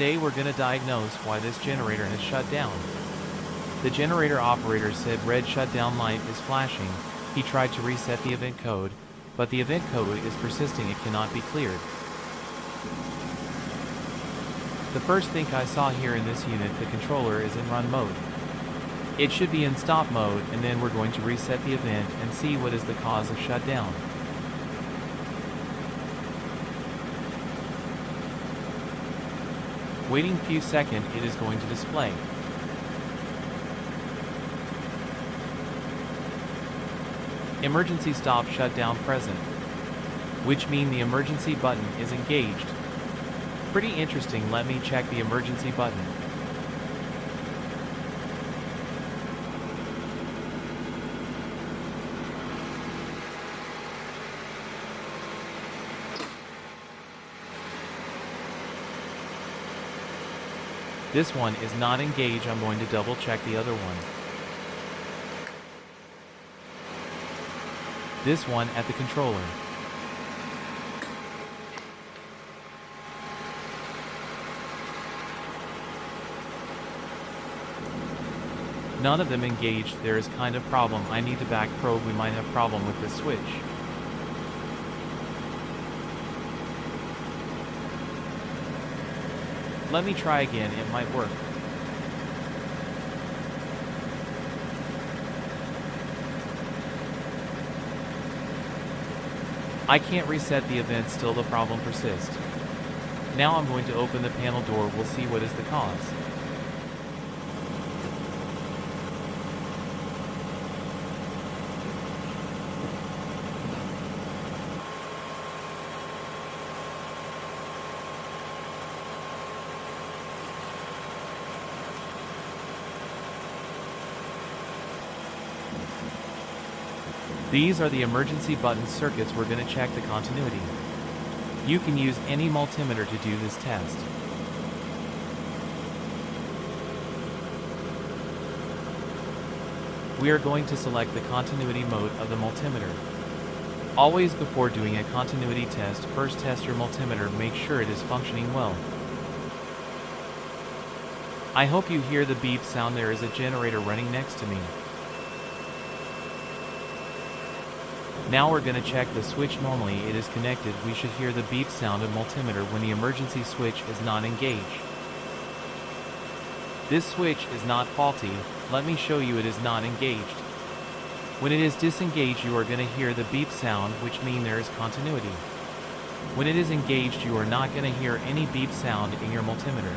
Today we're going to diagnose why this generator has shut down. The generator operator said red shutdown light is flashing. He tried to reset the event code, but the event code is persisting. It cannot be cleared. The first thing I saw here in this unit, the controller is in run mode. It should be in stop mode, and then we're going to reset the event and see what is the cause of shutdown. Waiting a few seconds, it is going to display. Emergency stop shutdown present, which means the emergency button is engaged. Pretty interesting. Let me check the emergency button. This one is not engaged. I'm going to double check the other one. This one at the controller. None of them engaged. There is kind of problem. I need to back probe. We might have problem with this switch. Let me try again. It might work. I can't reset the event. Still the problem persists. Now I'm going to open the panel door. We'll see what is the cause. These are the emergency button circuits. We're going to check the continuity. You can use any multimeter to do this test. We are going to select the continuity mode of the multimeter. Always before doing a continuity test, first test your multimeter, make sure it is functioning well. I hope you hear the beep sound. There is a generator running next to me. Now we're going to check the switch. Normally it is connected. We should hear the beep sound of multimeter when the emergency switch is not engaged. This switch is not faulty. Let me show you. It is not engaged. When it is disengaged, you are going to hear the beep sound, which means there is continuity. When it is engaged, you are not going to hear any beep sound in your multimeter.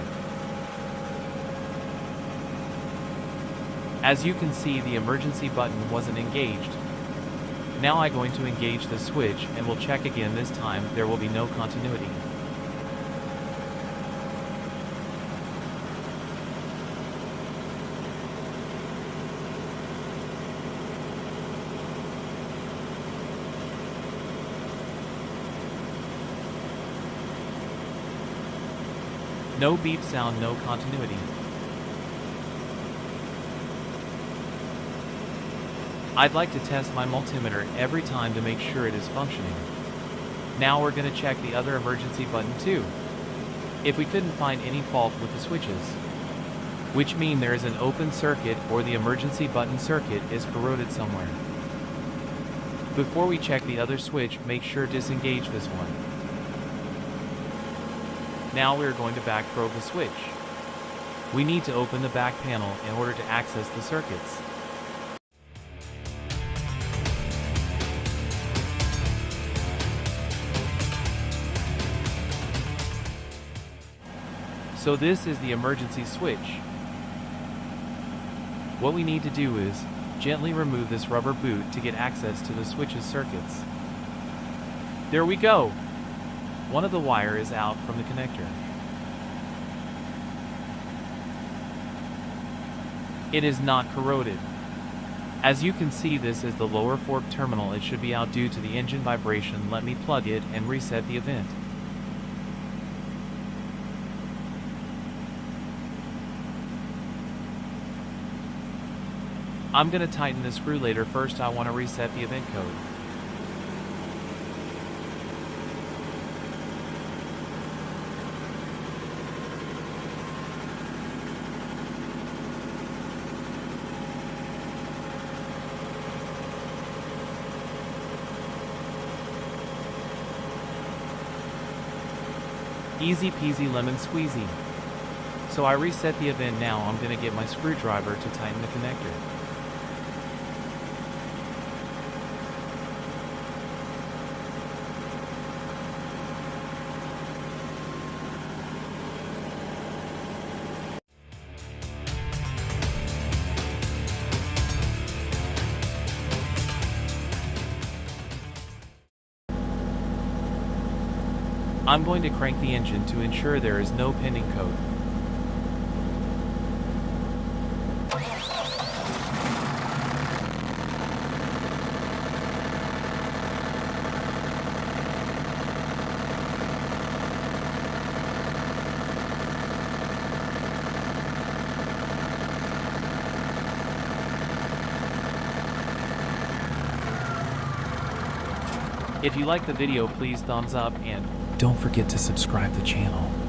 As you can see, the emergency button wasn't engaged. Now I'm going to engage the switch and we'll check again. This time there will be no continuity. No beep sound, no continuity. I'd like to test my multimeter every time to make sure it is functioning. Now we're going to check the other emergency button too. If we couldn't find any fault with the switches, which means there is an open circuit or the emergency button circuit is corroded somewhere. Before we check the other switch, make sure disengage this one. Now we're going to back probe the switch. We need to open the back panel in order to access the circuits. So this is the emergency switch. What we need to do is gently remove this rubber boot to get access to the switch's circuits. There we go. One of the wire is out from the connector. It is not corroded. As you can see, this is the lower fork terminal. It should be out due to the engine vibration. Let me plug it and reset the event. I'm going to tighten the screw later. First I want to reset the event code. Easy peasy lemon squeezy. So I reset the event. Now I'm gonna get my screwdriver to tighten the connector. I'm going to crank the engine to ensure there is no pending code. If you like the video, please thumbs up and don't forget to subscribe the channel.